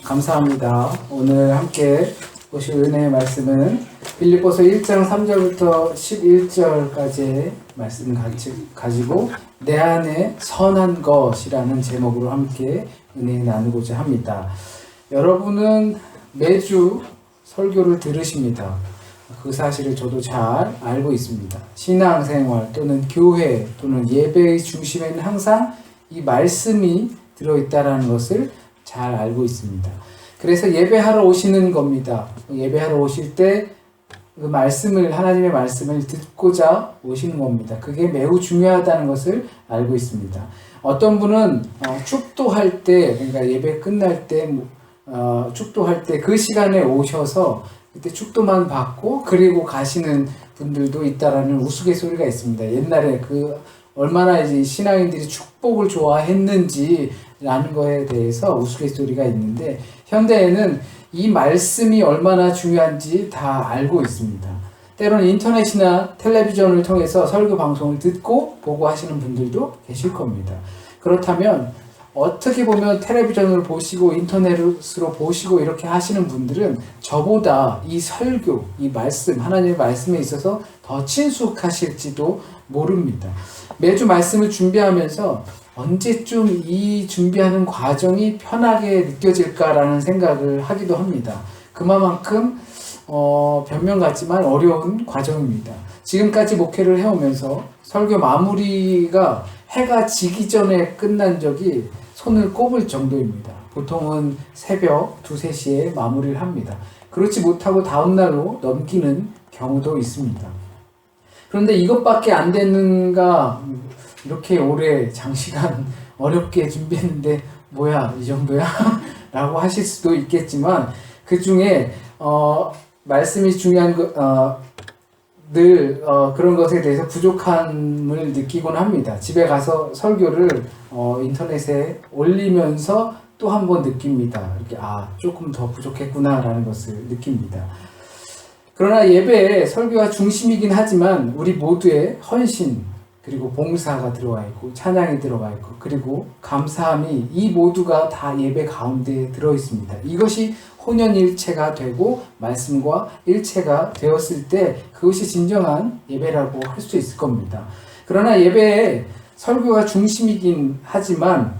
감사합니다. 오늘 함께 보실 은혜의 말씀은 빌립보서 1장 3절부터 11절까지의 말씀 가지고 내 안에 선한 것이라는 제목으로 함께 은혜 나누고자 합니다. 여러분은 매주 설교를 들으십니다. 그 사실을 저도 잘 알고 있습니다. 신앙생활 또는 교회 또는 예배의 중심에는 항상 이 말씀이 들어있다는 것을 잘 알고 있습니다. 그래서 예배하러 오시는 겁니다. 예배하러 오실 때 그 말씀을, 하나님의 말씀을 듣고자 오시는 겁니다. 그게 매우 중요하다는 것을 알고 있습니다. 어떤 분은 축도할 때, 그러니까 예배 끝날 때 축도할 때 그 시간에 오셔서 그때 축도만 받고 그리고 가시는 분들도 있다라는 우스갯소리가 있습니다. 옛날에 얼마나 이제 신앙인들이 축복을 좋아했는지라는 거에 대해서 우스갯소리가 있는데, 현대에는 이 말씀이 얼마나 중요한지 다 알고 있습니다. 때로는 인터넷이나 텔레비전을 통해서 설교 방송을 듣고 보고 하시는 분들도 계실 겁니다. 그렇다면 어떻게 보면 텔레비전을 보시고 인터넷으로 보시고 이렇게 하시는 분들은 저보다 이 설교, 이 말씀, 하나님의 말씀에 있어서 더 친숙하실지도 모릅니다. 매주 말씀을 준비하면서 언제쯤 이 준비하는 과정이 편하게 느껴질까라는 생각을 하기도 합니다. 그만큼 변명 같지만 어려운 과정입니다. 지금까지 목회를 해오면서 설교 마무리가 해가 지기 전에 끝난 적이 손을 꼽을 정도입니다. 보통은 새벽 2, 3시에 마무리를 합니다. 그렇지 못하고 다음날로 넘기는 경우도 있습니다. 그런데 이것밖에 안 되는가, 이렇게 오래 장시간 어렵게 준비했는데 뭐야 이 정도야? 라고 하실 수도 있겠지만, 그 중에 말씀이 중요한 늘 그런 것에 대해서 부족함을 느끼곤 합니다. 집에 가서 설교를 인터넷에 올리면서 또 한 번 느낍니다. 이렇게 조금 더 부족했구나 라는 것을 느낍니다. 그러나 예배에 설교가 중심이긴 하지만 우리 모두의 헌신, 그리고 봉사가 들어가 있고 찬양이 들어가 있고 그리고 감사함이, 이 모두가 다 예배 가운데 들어 있습니다. 이것이 혼연일체가 되고 말씀과 일체가 되었을 때 그것이 진정한 예배라고 할 수 있을 겁니다. 그러나 예배에 설교가 중심이긴 하지만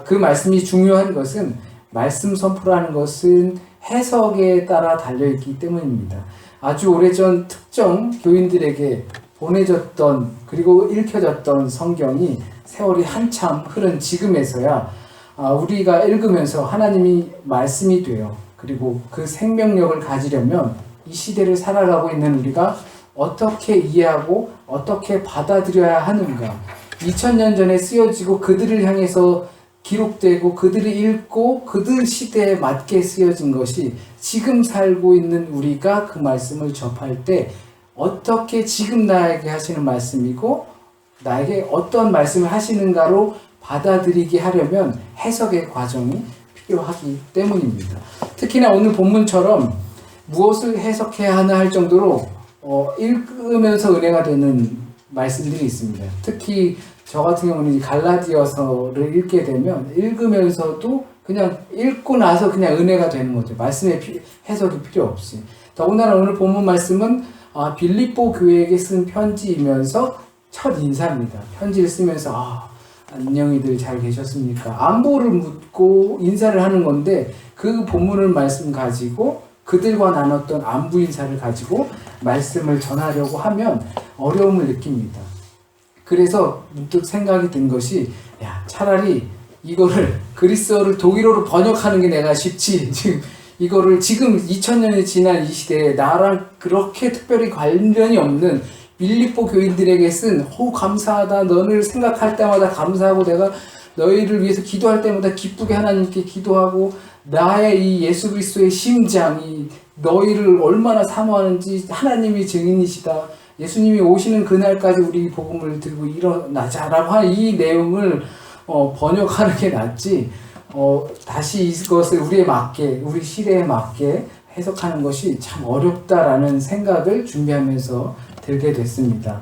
그 말씀이 중요한 것은, 말씀 선포라는 것은 해석에 따라 달려있기 때문입니다. 아주 오래전 특정 교인들에게 보내졌던 그리고 읽혀졌던 성경이 세월이 한참 흐른 지금에서야 우리가 읽으면서 하나님이 말씀이 되어 그리고 그 생명력을 가지려면 이 시대를 살아가고 있는 우리가 어떻게 이해하고 어떻게 받아들여야 하는가, 2000년 전에 쓰여지고 그들을 향해서 기록되고 그들이 읽고 그들 시대에 맞게 쓰여진 것이 지금 살고 있는 우리가 그 말씀을 접할 때 어떻게 지금 나에게 하시는 말씀이고 나에게 어떤 말씀을 하시는가로 받아들이게 하려면 해석의 과정이 필요하기 때문입니다. 특히나 오늘 본문처럼 무엇을 해석해야 하나 할 정도로 읽으면서 은혜가 되는 말씀들이 있습니다. 특히 저 같은 경우는 갈라디아서를 읽게 되면 읽으면서도 그냥 읽고 나서 그냥 은혜가 되는 거죠. 말씀의 해석이 필요 없이. 더군다나 오늘 본문 말씀은 빌립보 교회에게 쓴 편지이면서 첫 인사입니다. 편지를 쓰면서 안녕히들 잘 계셨습니까? 안부를 묻고 인사를 하는 건데, 그 본문을 말씀 가지고 그들과 나눴던 안부 인사를 가지고 말씀을 전하려고 하면 어려움을 느낍니다. 그래서 문득 생각이 든 것이, 차라리 이거를 그리스어를 독일어로 번역하는 게 내가 쉽지, 이거를 지금 2000년이 지난 이 시대에 나랑 그렇게 특별히 관련이 없는 빌립보 교인들에게 쓴 감사하다, 너를 생각할 때마다 감사하고 내가 너희를 위해서 기도할 때마다 기쁘게 하나님께 기도하고 나의 이 예수 그리스도의 심장이 너희를 얼마나 사모하는지 하나님이 증인이시다, 예수님이 오시는 그날까지 우리 복음을 들고 일어나자라고 하는 이 내용을 번역하는 게 낫지, 다시 이것을 우리 시대에 맞게 해석하는 것이 참 어렵다라는 생각을 준비하면서 들게 됐습니다.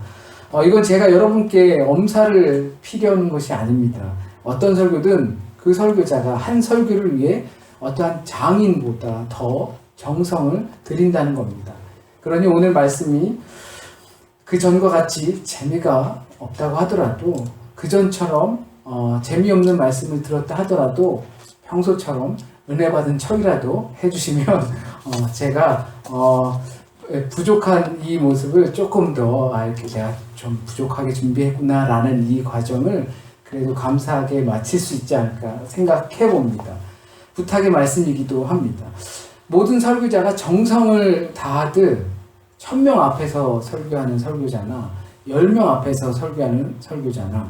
이건 제가 여러분께 엄살을 피려는 것이 아닙니다. 어떤 설교든 그 설교자가 한 설교를 위해 어떠한 장인보다 더 정성을 들인다는 겁니다. 그러니 오늘 말씀이 그 전과 같이 재미가 없다고 하더라도 그 전처럼 재미없는 말씀을 들었다 하더라도 평소처럼 은혜 받은 척이라도 해주시면 제가 부족한 이 모습을 조금 더 이렇게 내가 좀 부족하게 준비했구나 라는 이 과정을 그래도 감사하게 마칠 수 있지 않을까 생각해 봅니다. 부탁의 말씀이기도 합니다. 모든 설교자가 정성을 다하듯 1000명 앞에서 설교하는 설교자나 10명 앞에서 설교하는 설교자나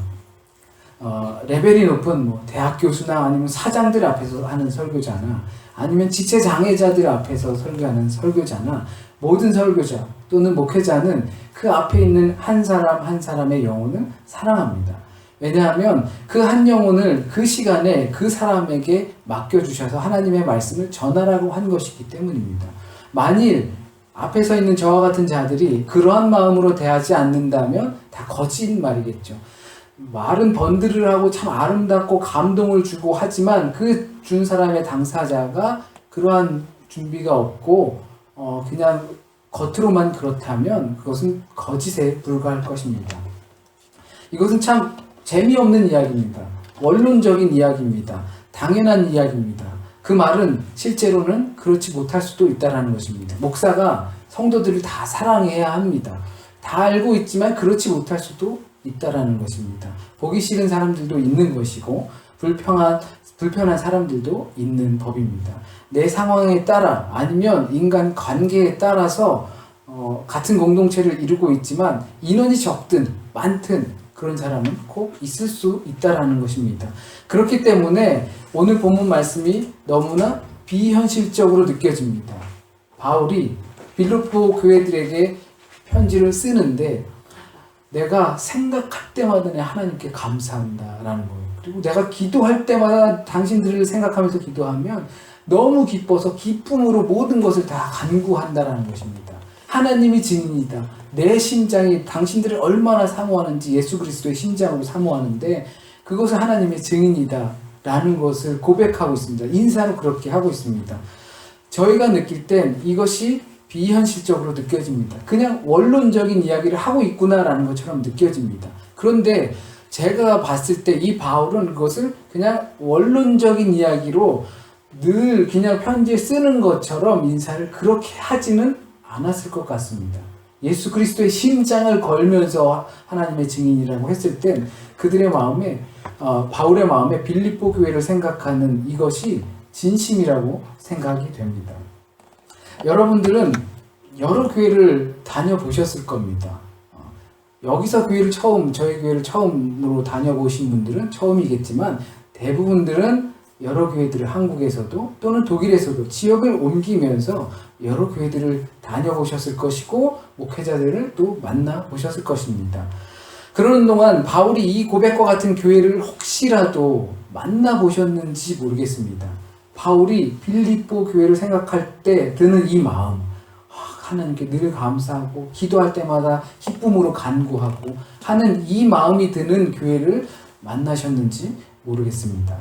레벨이 높은 대학 교수나 아니면 사장들 앞에서 하는 설교자나 아니면 지체장애자들 앞에서 설교하는 설교자나 모든 설교자 또는 목회자는 그 앞에 있는 한 사람 한 사람의 영혼을 사랑합니다. 왜냐하면 그 한 영혼을 그 시간에 그 사람에게 맡겨주셔서 하나님의 말씀을 전하라고 한 것이기 때문입니다. 만일 앞에 서 있는 저와 같은 자들이 그러한 마음으로 대하지 않는다면 다 거짓말이겠죠. 말은 번들을 하고 참 아름답고 감동을 주고 하지만 그 준 사람의 당사자가 그러한 준비가 없고 그냥 겉으로만 그렇다면 그것은 거짓에 불과할 것입니다. 이것은 참 재미없는 이야기입니다. 원론적인 이야기입니다. 당연한 이야기입니다. 그 말은 실제로는 그렇지 못할 수도 있다는 것입니다. 목사가 성도들을 다 사랑해야 합니다. 다 알고 있지만 그렇지 못할 수도 있다는 것입니다. 보기 싫은 사람들도 있는 것이고 불편한 사람들도 있는 법입니다. 내 상황에 따라 아니면 인간 관계에 따라서 같은 공동체를 이루고 있지만 인원이 적든 많든 그런 사람은 꼭 있을 수 있다는 것입니다. 그렇기 때문에 오늘 본문 말씀이 너무나 비현실적으로 느껴집니다. 바울이 빌립보 교회들에게 편지를 쓰는데 내가 생각할 때마다 하나님께 감사한다라는 거예요. 그리고 내가 기도할 때마다 당신들을 생각하면서 기도하면 너무 기뻐서 기쁨으로 모든 것을 다 간구한다라는 것입니다. 하나님이 증인이다. 내 심장이 당신들을 얼마나 사모하는지 예수 그리스도의 심장으로 사모하는데 그것은 하나님의 증인이다 라는 것을 고백하고 있습니다. 인사로 그렇게 하고 있습니다. 저희가 느낄 땐 이것이 비현실적으로 느껴집니다. 그냥 원론적인 이야기를 하고 있구나라는 것처럼 느껴집니다. 그런데 제가 봤을 때 이 바울은 그것을 그냥 원론적인 이야기로 늘 그냥 편지에 쓰는 것처럼 인사를 그렇게 하지는 않았을 것 같습니다. 예수 그리스도의 심장을 걸면서 하나님의 증인이라고 했을 땐 그들의 마음에 바울의 마음에 빌립보 교회를 생각하는 이것이 진심이라고 생각이 됩니다. 여러분들은 여러 교회를 다녀보셨을 겁니다. 여기서 저희 교회를 처음으로 다녀보신 분들은 처음이겠지만 대부분들은 여러 교회들을 한국에서도 또는 독일에서도 지역을 옮기면서 여러 교회들을 다녀보셨을 것이고 목회자들을 또 만나보셨을 것입니다. 그러는 동안 바울이 이 고백과 같은 교회를 혹시라도 만나보셨는지 모르겠습니다. 바울이 빌립보 교회를 생각할 때 드는 이 마음, 하나님께 늘 감사하고 기도할 때마다 기쁨으로 간구하고 하는 이 마음이 드는 교회를 만나셨는지 모르겠습니다.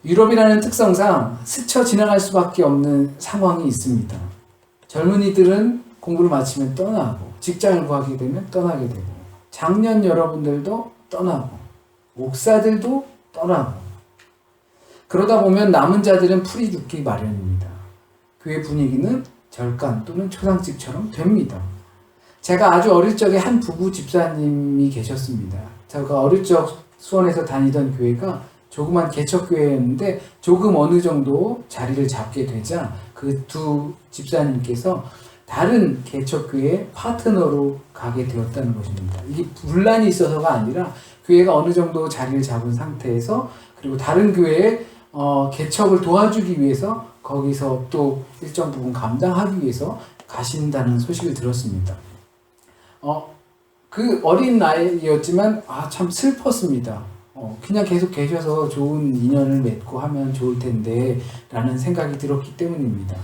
유럽이라는 특성상 스쳐 지나갈 수밖에 없는 상황이 있습니다. 젊은이들은 공부를 마치면 떠나고 직장을 구하게 되면 떠나게 되고 장년 여러분들도 떠나고 목사들도 떠나고 그러다 보면 남은 자들은 풀이 죽기 마련입니다. 교회 분위기는 절간 또는 초상집처럼 됩니다. 제가 아주 어릴 적에 한 부부 집사님이 계셨습니다. 제가 어릴 적 수원에서 다니던 교회가 조그만 개척교회였는데 조금 어느 정도 자리를 잡게 되자 그 두 집사님께서 다른 개척교회 파트너로 가게 되었다는 것입니다. 이게 분란이 있어서가 아니라 교회가 어느 정도 자리를 잡은 상태에서 그리고 다른 교회에 개척을 도와주기 위해서 거기서 또 일정 부분 감당하기 위해서 가신다는 소식을 들었습니다. 그 어린 나이였지만 참 슬펐습니다. 그냥 계속 계셔서 좋은 인연을 맺고 하면 좋을 텐데 라는 생각이 들었기 때문입니다.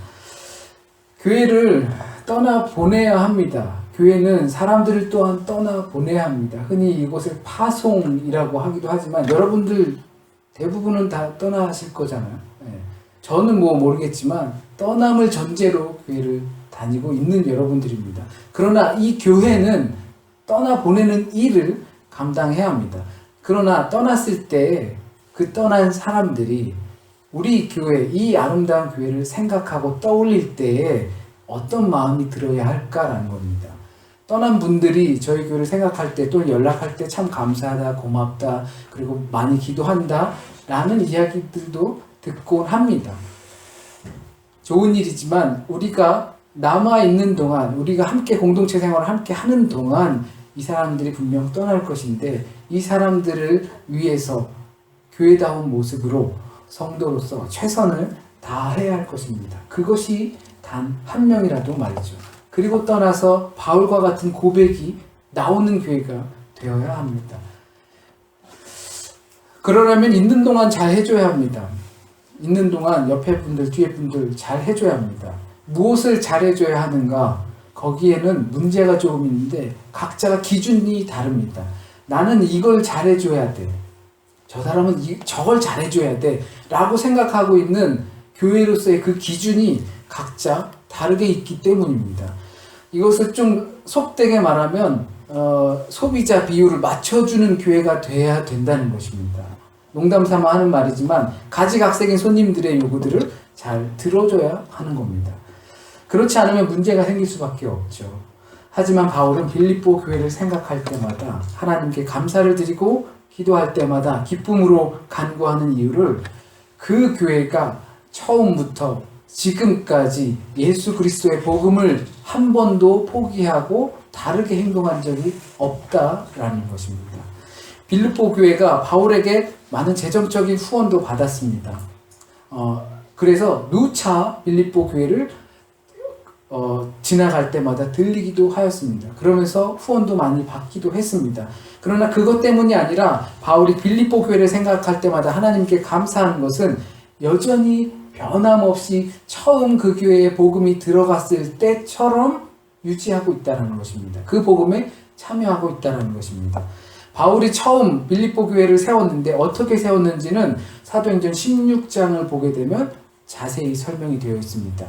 교회를 떠나보내야 합니다. 교회는 사람들을 또한 떠나보내야 합니다. 흔히 이것을 파송이라고 하기도 하지만 여러분들 대부분은 다 떠나실 거잖아요. 저는 뭐 모르겠지만 떠남을 전제로 교회를 다니고 있는 여러분들입니다. 그러나 이 교회는 떠나보내는 일을 감당해야 합니다. 그러나 떠났을 때 그 떠난 사람들이 우리 교회, 이 아름다운 교회를 생각하고 떠올릴 때에 어떤 마음이 들어야 할까라는 겁니다. 떠난 분들이 저희 교회를 생각할 때 또 연락할 때 참 감사하다, 고맙다, 그리고 많이 기도한다 라는 이야기들도 듣곤 합니다. 좋은 일이지만 우리가 남아있는 동안, 우리가 함께 공동체 생활을 함께 하는 동안 이 사람들이 분명 떠날 것인데 이 사람들을 위해서 교회다운 모습으로 성도로서 최선을 다해야 할 것입니다. 그것이 단 한 명이라도 말이죠. 그리고 떠나서 바울과 같은 고백이 나오는 교회가 되어야 합니다. 그러려면 있는 동안 잘 해줘야 합니다. 있는 동안 옆에 분들, 뒤에 분들 잘 해줘야 합니다. 무엇을 잘 해줘야 하는가? 거기에는 문제가 조금 있는데 각자가 기준이 다릅니다. 나는 이걸 잘 해줘야 돼. 저 사람은 저걸 잘 해줘야 돼. 라고 생각하고 있는 교회로서의 그 기준이 각자 다르게 있기 때문입니다. 이것을 좀 속되게 말하면 소비자 비율을 맞춰주는 교회가 돼야 된다는 것입니다. 농담 삼아 하는 말이지만 가지각색인 손님들의 요구들을 잘 들어줘야 하는 겁니다. 그렇지 않으면 문제가 생길 수밖에 없죠. 하지만 바울은 빌립보 교회를 생각할 때마다 하나님께 감사를 드리고 기도할 때마다 기쁨으로 간구하는 이유를 그 교회가 처음부터 지금까지 예수 그리스도의 복음을 한 번도 포기하고 다르게 행동한 적이 없다라는 것입니다. 빌립보 교회가 바울에게 많은 재정적인 후원도 받았습니다. 그래서 누차 빌립보 교회를 지나갈 때마다 들리기도 하였습니다. 그러면서 후원도 많이 받기도 했습니다. 그러나 그것 때문이 아니라 바울이 빌립보 교회를 생각할 때마다 하나님께 감사하는 것은 여전히 변함없이 처음 그 교회에 복음이 들어갔을 때처럼 유지하고 있다는 것입니다. 그 복음에 참여하고 있다는 것입니다. 바울이 처음 빌립보 교회를 세웠는데 어떻게 세웠는지는 사도행전 16장을 보게 되면 자세히 설명이 되어 있습니다.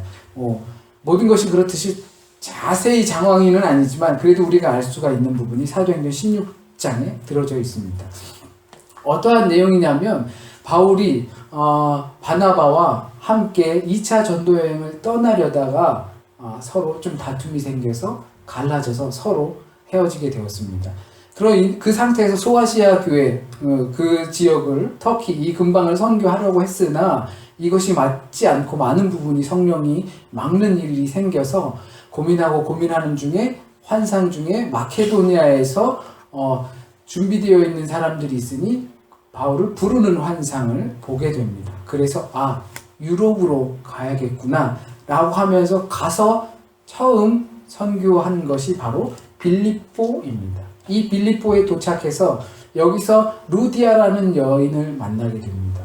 모든 것이 그렇듯이 자세히 장황히는 아니지만 그래도 우리가 알 수가 있는 부분이 사도행전 16장에 들어져 있습니다. 어떠한 내용이냐면 바울이 바나바와 함께 2차 전도여행을 떠나려다가 서로 좀 다툼이 생겨서 갈라져서 서로 헤어지게 되었습니다. 그런 그 상태에서 소아시아 교회 그 지역을 터키 이 근방을 선교하려고 했으나 이것이 맞지 않고 많은 부분이 성령이 막는 일이 생겨서 고민하는 중에 환상 중에 마케도니아에서 준비되어 있는 사람들이 있으니 바울을 부르는 환상을 보게 됩니다. 그래서 유럽으로 가야겠구나 라고 하면서 가서 처음 선교한 것이 바로 빌립보입니다. 이 빌립보에 도착해서 여기서 루디아라는 여인을 만나게 됩니다.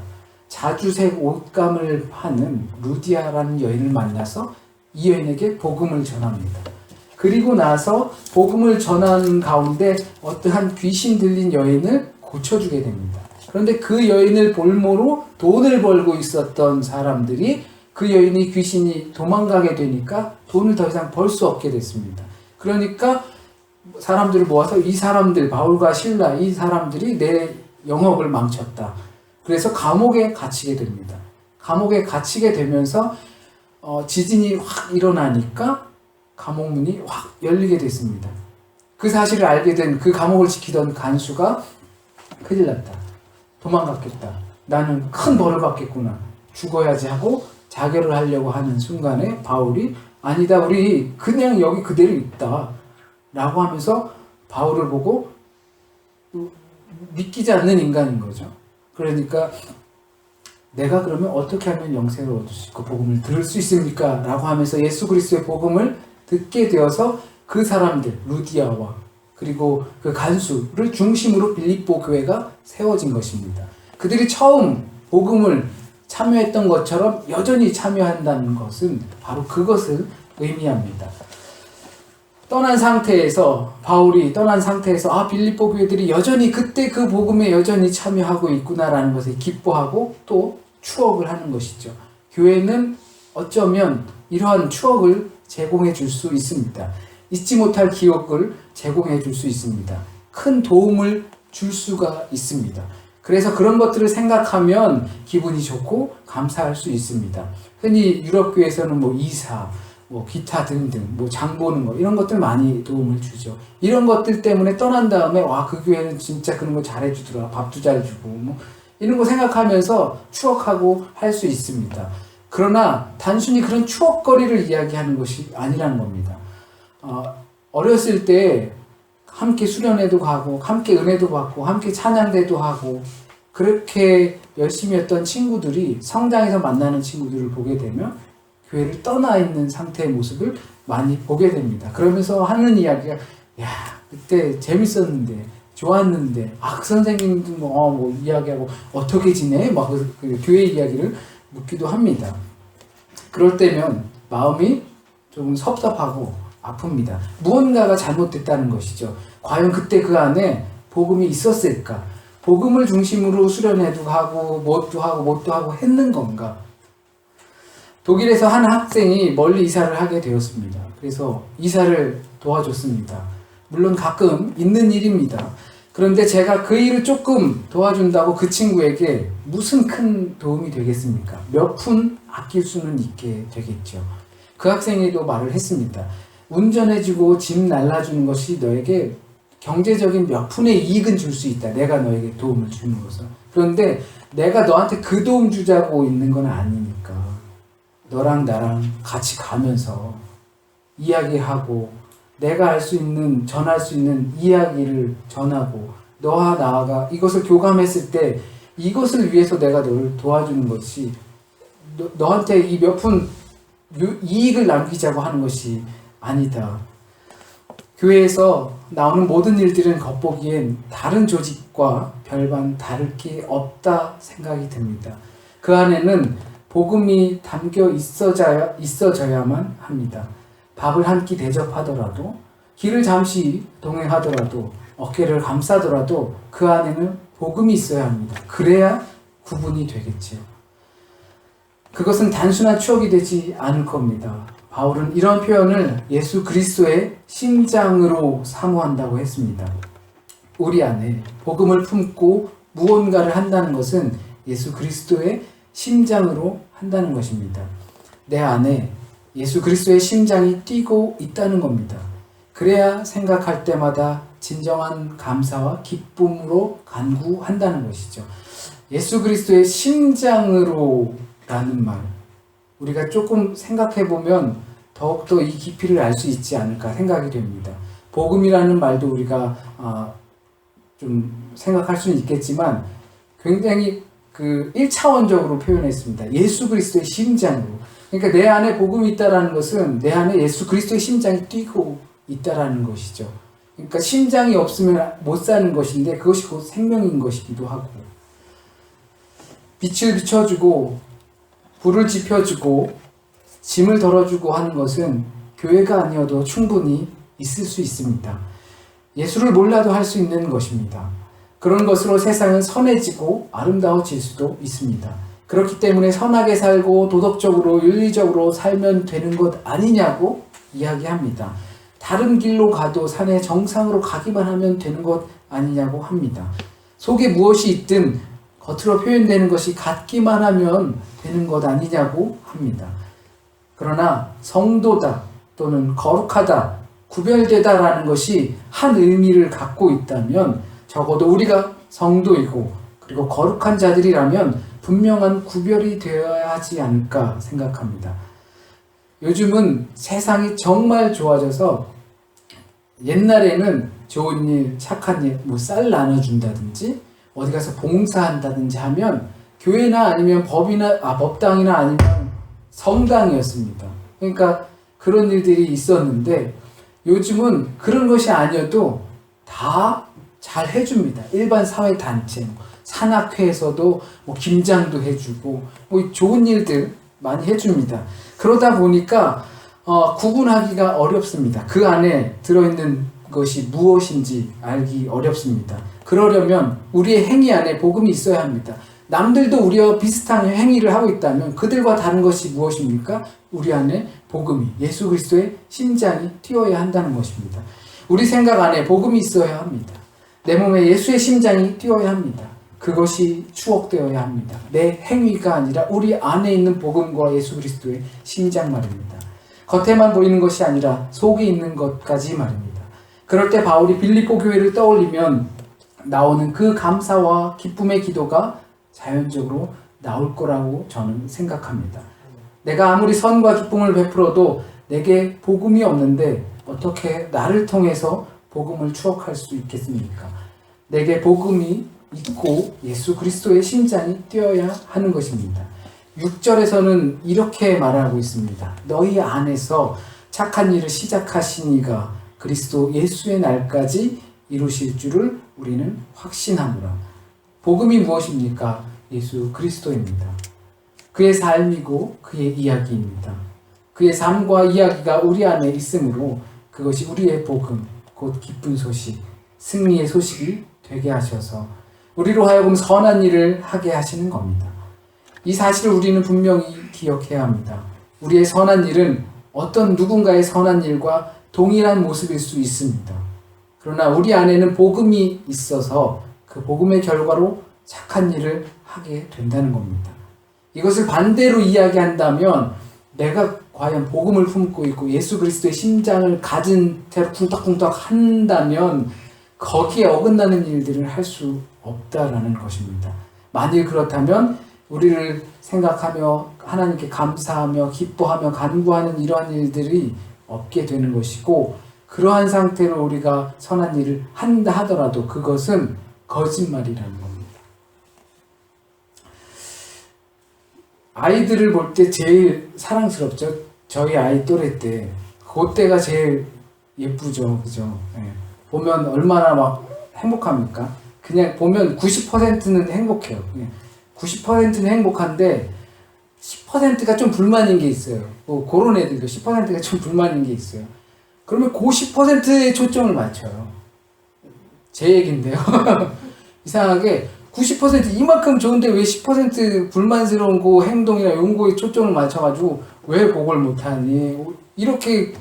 자주색 옷감을 파는 루디아라는 여인을 만나서 이 여인에게 복음을 전합니다. 그리고 나서 복음을 전하는 가운데 어떠한 귀신 들린 여인을 고쳐주게 됩니다. 그런데 그 여인을 볼모로 돈을 벌고 있었던 사람들이 그 여인이 귀신이 도망가게 되니까 돈을 더 이상 벌 수 없게 됐습니다. 그러니까 사람들을 모아서 이 사람들, 바울과 실라 이 사람들이 내 영업을 망쳤다. 그래서 감옥에 갇히게 됩니다. 감옥에 갇히게 되면서 지진이 확 일어나니까 감옥 문이 확 열리게 됐습니다. 그 사실을 알게 된 그 감옥을 지키던 간수가 큰일 났다. 도망갔겠다. 나는 큰 벌을 받겠구나. 죽어야지 하고 자결을 하려고 하는 순간에 바울이 아니다. 우리 그냥 여기 그대로 있다. 라고 하면서 바울을 보고 믿기지 않는 인간인 거죠. 그러니까 내가 그러면 어떻게 하면 영생을 얻을 수 있고 복음을 들을 수 있습니까? 라고 하면서 예수 그리스도의 복음을 듣게 되어서 그 사람들 루디아와 그리고 그 간수를 중심으로 빌립보 교회가 세워진 것입니다. 그들이 처음 복음을 참여했던 것처럼 여전히 참여한다는 것은 바로 그것을 의미합니다. 떠난 상태에서 바울이 떠난 상태에서 빌립보 교회들이 여전히 그때 그 복음에 여전히 참여하고 있구나라는 것을 기뻐하고 또 추억을 하는 것이죠. 교회는 어쩌면 이러한 추억을 제공해 줄 수 있습니다. 잊지 못할 기억을 제공해 줄 수 있습니다. 큰 도움을 줄 수가 있습니다. 그래서 그런 것들을 생각하면 기분이 좋고 감사할 수 있습니다. 흔히 유럽교회에서는 뭐 이사, 뭐 기타 등등, 뭐 장 보는 거 이런 것들 많이 도움을 주죠. 이런 것들 때문에 떠난 다음에 와, 그 교회는 진짜 그런 거 잘해주더라, 밥도 잘 주고 뭐 이런 거 생각하면서 추억하고 할 수 있습니다. 그러나 단순히 그런 추억거리를 이야기하는 것이 아니라는 겁니다. 어렸을 때 함께 수련회도 가고 함께 은혜도 받고 함께 찬양대도 하고 그렇게 열심히 했던 친구들이 성장해서 만나는 친구들을 보게 되면 교회를 떠나 있는 상태의 모습을 많이 보게 됩니다. 그러면서 하는 이야기가 야, 그때 재밌었는데 좋았는데 그 선생님도 뭐 이야기하고 어떻게 지내? 막 그 교회 이야기를 묻기도 합니다. 그럴 때면 마음이 좀 섭섭하고 아픕니다. 무언가가 잘못됐다는 것이죠. 과연 그때 그 안에 복음이 있었을까? 복음을 중심으로 수련회도 하고 뭣도 하고 했는 건가? 독일에서 한 학생이 멀리 이사를 하게 되었습니다. 그래서 이사를 도와줬습니다. 물론 가끔 있는 일입니다. 그런데 제가 그 일을 조금 도와준다고 그 친구에게 무슨 큰 도움이 되겠습니까? 몇 푼 아낄 수는 있게 되겠죠. 그 학생이도 말을 했습니다. 운전해주고 짐 날라주는 것이 너에게 경제적인 몇 푼의 이익은 줄 수 있다. 내가 너에게 도움을 주는 것은. 그런데 내가 너한테 그 도움 주자고 있는 건 아니니까. 너랑 나랑 같이 가면서 이야기하고 내가 할 수 있는, 전할 수 있는 이야기를 전하고 너와 나가 이것을 교감했을 때 이것을 위해서 내가 너를 도와주는 것이 너한테 이 몇 푼 이익을 남기자고 하는 것이 아니다. 교회에서 나오는 모든 일들은 겉보기엔 다른 조직과 별반 다를 게 없다 생각이 듭니다. 그 안에는 복음이 담겨 있어져야만 합니다. 밥을 한 끼 대접하더라도, 길을 잠시 동행하더라도, 어깨를 감싸더라도 그 안에는 복음이 있어야 합니다. 그래야 구분이 되겠지요. 그것은 단순한 추억이 되지 않을 겁니다. 바울은 이런 표현을 예수 그리스도의 심장으로 사모한다고 했습니다. 우리 안에 복음을 품고 무언가를 한다는 것은 예수 그리스도의 심장으로 한다는 것입니다. 내 안에 예수 그리스도의 심장이 뛰고 있다는 겁니다. 그래야 생각할 때마다 진정한 감사와 기쁨으로 간구한다는 것이죠. 예수 그리스도의 심장으로 라는 말, 우리가 조금 생각해보면 더욱더 이 깊이를 알 수 있지 않을까 생각이 됩니다. 복음이라는 말도 우리가 좀 생각할 수는 있겠지만 굉장히 그 1차원적으로 표현했습니다. 예수 그리스도의 심장으로. 그러니까 내 안에 복음이 있다는 것은 내 안에 예수 그리스도의 심장이 뛰고 있다는 것이죠. 그러니까 심장이 없으면 못 사는 것인데 그것이 곧 생명인 것이기도 하고, 빛을 비춰주고 불을 지펴주고 짐을 덜어주고 하는 것은 교회가 아니어도 충분히 있을 수 있습니다. 예수를 몰라도 할 수 있는 것입니다. 그런 것으로 세상은 선해지고 아름다워질 수도 있습니다. 그렇기 때문에 선하게 살고 도덕적으로 윤리적으로 살면 되는 것 아니냐고 이야기합니다. 다른 길로 가도 산의 정상으로 가기만 하면 되는 것 아니냐고 합니다. 속에 무엇이 있든 겉으로 표현되는 것이 같기만 하면 되는 것 아니냐고 합니다. 그러나 성도다 또는 거룩하다, 구별되다라는 것이 한 의미를 갖고 있다면 적어도 우리가 성도이고 그리고 거룩한 자들이라면 분명한 구별이 되어야 하지 않을까 생각합니다. 요즘은 세상이 정말 좋아져서 옛날에는 좋은 일, 착한 일, 뭐 쌀 나눠준다든지 어디 가서 봉사한다든지 하면 교회나 아니면 법당이나 아니면 성당이었습니다. 그러니까 그런 일들이 있었는데 요즘은 그런 것이 아니어도 다 잘 해줍니다. 일반 사회단체, 산악회에서도 뭐 김장도 해주고 뭐 좋은 일들 많이 해줍니다. 그러다 보니까 구분하기가 어렵습니다. 그 안에 들어있는 것이 무엇인지 알기 어렵습니다. 그러려면 우리의 행위 안에 복음이 있어야 합니다. 남들도 우리와 비슷한 행위를 하고 있다면 그들과 다른 것이 무엇입니까? 우리 안에 복음이, 예수 그리스도의 심장이 뛰어야 한다는 것입니다. 우리 생각 안에 복음이 있어야 합니다. 내 몸에 예수의 심장이 뛰어야 합니다. 그것이 추억되어야 합니다. 내 행위가 아니라 우리 안에 있는 복음과 예수 그리스도의 심장 말입니다. 겉에만 보이는 것이 아니라 속에 있는 것까지 말입니다. 그럴 때 바울이 빌립보 교회를 떠올리면 나오는 그 감사와 기쁨의 기도가 자연적으로 나올 거라고 저는 생각합니다. 내가 아무리 선과 기쁨을 베풀어도 내게 복음이 없는데 어떻게 나를 통해서 복음을 추억할 수 있겠습니까? 내게 복음이 있고 예수 그리스도의 심장이 뛰어야 하는 것입니다. 6절에서는 이렇게 말하고 있습니다. 너희 안에서 착한 일을 시작하신 이가 그리스도 예수의 날까지 이루실 줄을 우리는 확신하노라. 복음이 무엇입니까? 예수 그리스도입니다. 그의 삶이고 그의 이야기입니다. 그의 삶과 이야기가 우리 안에 있으므로 그것이 우리의 복음, 곧 기쁜 소식, 승리의 소식이 되게 하셔서 우리로 하여금 선한 일을 하게 하시는 겁니다. 이 사실을 우리는 분명히 기억해야 합니다. 우리의 선한 일은 어떤 누군가의 선한 일과 동일한 모습일 수 있습니다. 그러나 우리 안에는 복음이 있어서 그 복음의 결과로 착한 일을 하게 된다는 겁니다. 이것을 반대로 이야기한다면 내가 과연 복음을 품고 있고 예수 그리스도의 심장을 가진 채로 쿵떡쿵떡 한다면 거기에 어긋나는 일들을 할 수 없다라는 것입니다. 만일 그렇다면 우리를 생각하며 하나님께 감사하며 기뻐하며 간구하는 이러한 일들이 없게 되는 것이고, 그러한 상태로 우리가 선한 일을 한다 하더라도 그것은 거짓말이라는 겁니다. 아이들을 볼 때 제일 사랑스럽죠. 저희 아이 또래 때 그때가 제일 예쁘죠. 그죠? 네. 보면 얼마나 막 행복합니까? 그냥 보면 90%는 행복해요. 90%는 행복한데 10%가 좀 불만인 게 있어요. 그런 애들도 10%가 좀 불만인 게 있어요. 그러면 그 10%에 초점을 맞춰요. 제 얘긴데요. 이상하게 90% 이만큼 좋은데 왜 10% 불만스러운 그 행동이나 용고에 초점을 맞춰가지고 왜 그걸 못하니? 이렇게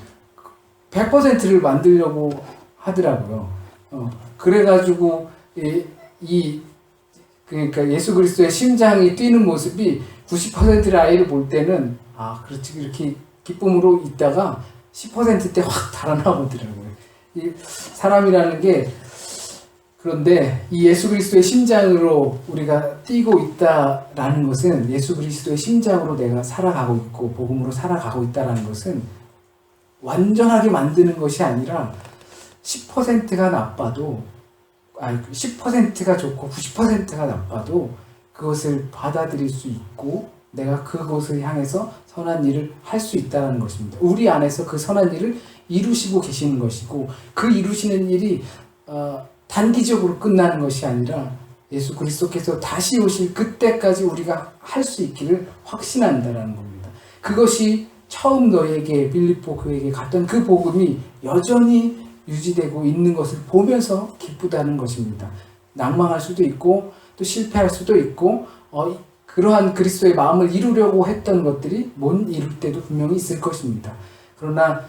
100%를 만들려고 하더라고요. 그래가지고 그러니까 예수 그리스도의 심장이 뛰는 모습이 90%의 아이를 볼 때는 그렇지, 이렇게 기쁨으로 있다가 10% 때 확 달아나 보더라고요. 이 사람이라는 게, 그런데 이 예수 그리스도의 심장으로 우리가 뛰고 있다라는 것은, 예수 그리스도의 심장으로 내가 살아가고 있고 복음으로 살아가고 있다라는 것은 완전하게 만드는 것이 아니라 10%가 나빠도 10%가 좋고 90%가 나빠도 그것을 받아들일 수 있고 내가 그곳을 향해서 선한 일을 할 수 있다는 것입니다. 우리 안에서 그 선한 일을 이루시고 계시는 것이고, 그 이루시는 일이 단기적으로 끝나는 것이 아니라 예수 그리스도께서 다시 오실 그때까지 우리가 할 수 있기를 확신한다는 겁니다. 그것이 처음 너에게 빌립보 교회에 갔던 그 복음이 여전히 유지되고 있는 것을 보면서 기쁘다는 것입니다. 낭망할 수도 있고 또 실패할 수도 있고 그러한 그리스도의 마음을 이루려고 했던 것들이 못 이룰 때도 분명히 있을 것입니다. 그러나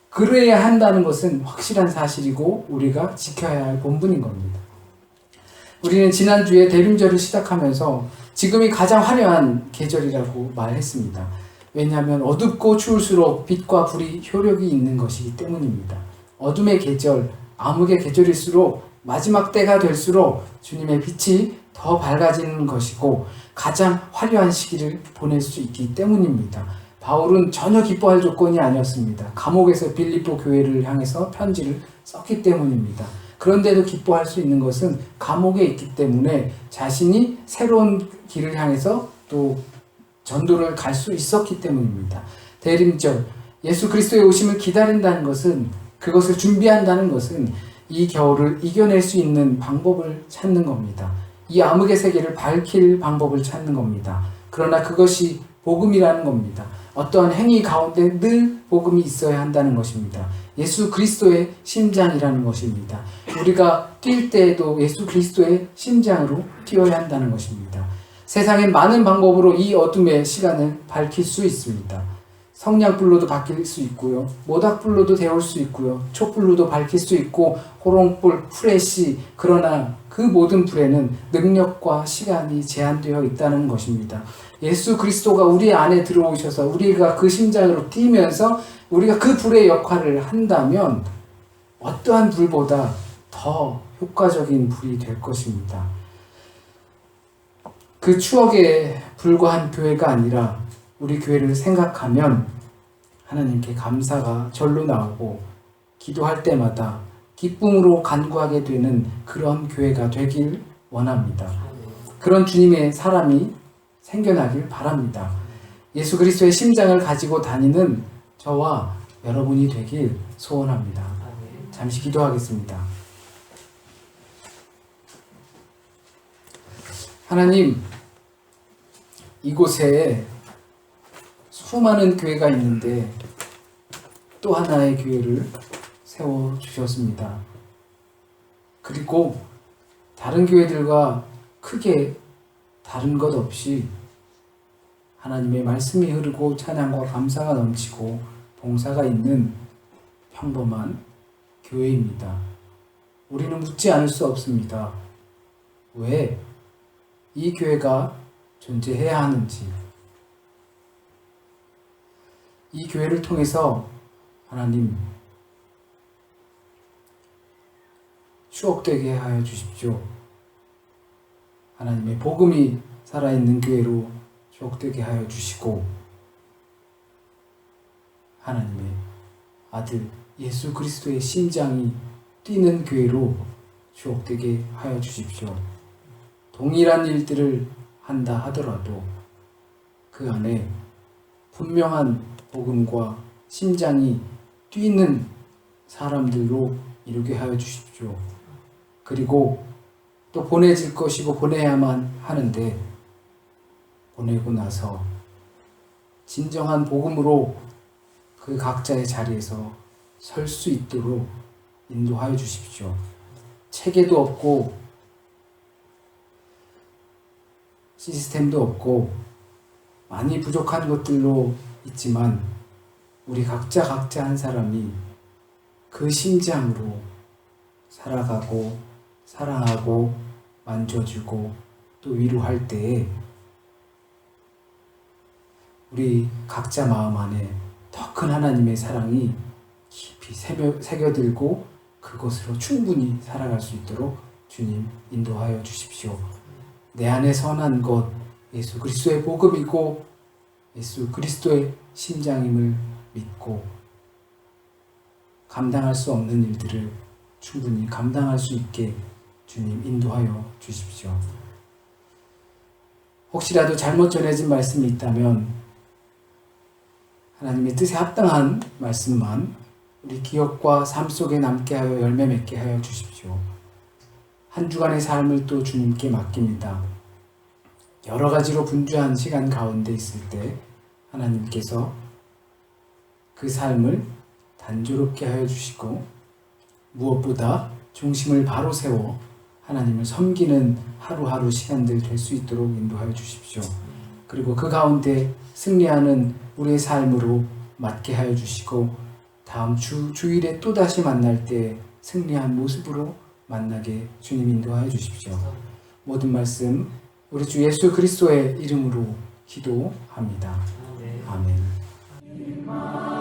그래야 한다는 것은 확실한 사실이고 우리가 지켜야 할 본분인 겁니다. 우리는 지난주에 대림절을 시작하면서 지금이 가장 화려한 계절이라고 말했습니다. 왜냐하면 어둡고 추울수록 빛과 불이 효력이 있는 것이기 때문입니다. 어둠의 계절, 암흑의 계절일수록 마지막 때가 될수록 주님의 빛이 더 밝아지는 것이고 가장 화려한 시기를 보낼 수 있기 때문입니다. 바울은 전혀 기뻐할 조건이 아니었습니다. 감옥에서 빌립보 교회를 향해서 편지를 썼기 때문입니다. 그런데도 기뻐할 수 있는 것은 감옥에 있기 때문에 자신이 새로운 길을 향해서 또 전도를 갈 수 있었기 때문입니다. 대림절, 예수 그리스도의 오심을 기다린다는 것은, 그것을 준비한다는 것은 이 겨울을 이겨낼 수 있는 방법을 찾는 겁니다. 이 암흑의 세계를 밝힐 방법을 찾는 겁니다. 그러나 그것이 복음이라는 겁니다. 어떠한 행위 가운데 늘 복음이 있어야 한다는 것입니다. 예수 그리스도의 심장이라는 것입니다. 우리가 뛸 때에도 예수 그리스도의 심장으로 뛰어야 한다는 것입니다. 세상엔 많은 방법으로 이 어둠의 시간을 밝힐 수 있습니다. 성냥불로도 밝힐 수 있고요. 모닥불로도 데울 수 있고요. 촛불로도 밝힐 수 있고 호롱불, 프레시, 그러나 그 모든 불에는 능력과 시간이 제한되어 있다는 것입니다. 예수 그리스도가 우리 안에 들어오셔서 우리가 그 심장으로 뛰면서 우리가 그 불의 역할을 한다면 어떠한 불보다 더 효과적인 불이 될 것입니다. 그 추억에 불과한 교회가 아니라 우리 교회를 생각하면 하나님께 감사가 절로 나오고 기도할 때마다 기쁨으로 간구하게 되는 그런 교회가 되길 원합니다. 그런 주님의 사람이 생겨나길 바랍니다. 예수 그리스도의 심장을 가지고 다니는 저와 여러분이 되길 소원합니다. 잠시 기도하겠습니다. 하나님, 이곳에 수많은 교회가 있는데 또 하나의 교회를 세워주셨습니다. 그리고 다른 교회들과 크게 다른 것 없이 하나님의 말씀이 흐르고 찬양과 감사가 넘치고 봉사가 있는 평범한 교회입니다. 우리는 묻지 않을 수 없습니다. 왜 이 교회가 존재해야 하는지, 이 교회를 통해서 하나님 추억되게 하여 주십시오. 하나님의 복음이 살아있는 교회로 추억되게 하여 주시고 하나님의 아들 예수 그리스도의 심장이 뛰는 교회로 추억되게 하여 주십시오. 동일한 일들을 한다 하더라도 그 안에 분명한 복음과 심장이 뛰는 사람들로 이루게 하여 주십시오. 그리고 또 보내질 것이고 보내야만 하는데 보내고 나서 진정한 복음으로 그 각자의 자리에서 설 수 있도록 인도하여 주십시오. 체계도 없고 시스템도 없고 많이 부족한 것들로 있지만 우리 각자 한 사람이 그 심장으로 살아가고 사랑하고 만져주고 또 위로할 때에 우리 각자 마음 안에 더 큰 하나님의 사랑이 깊이 새겨들고 그것으로 충분히 살아갈 수 있도록 주님 인도하여 주십시오. 내 안에 선한 것 예수 그리스도의 복음이고 예수 그리스도의 심장임을 믿고 감당할 수 없는 일들을 충분히 감당할 수 있게 주님 인도하여 주십시오. 혹시라도 잘못 전해진 말씀이 있다면 하나님의 뜻에 합당한 말씀만 우리 기억과 삶 속에 남게 하여 열매 맺게 하여 주십시오. 한 주간의 삶을 또 주님께 맡깁니다. 여러 가지로 분주한 시간 가운데 있을 때 하나님께서 그 삶을 단조롭게 하여 주시고 무엇보다 중심을 바로 세워 하나님을 섬기는 하루하루 시간들 될 수 있도록 인도하여 주십시오. 그리고 그 가운데 승리하는 우리의 삶으로 맞게 하여 주시고 다음 주일에 또다시 만날 때 승리한 모습으로 만나게 주님 인도하여 주십시오. 모든 말씀 우리 주 예수 그리스도의 이름으로 기도합니다. 아멘.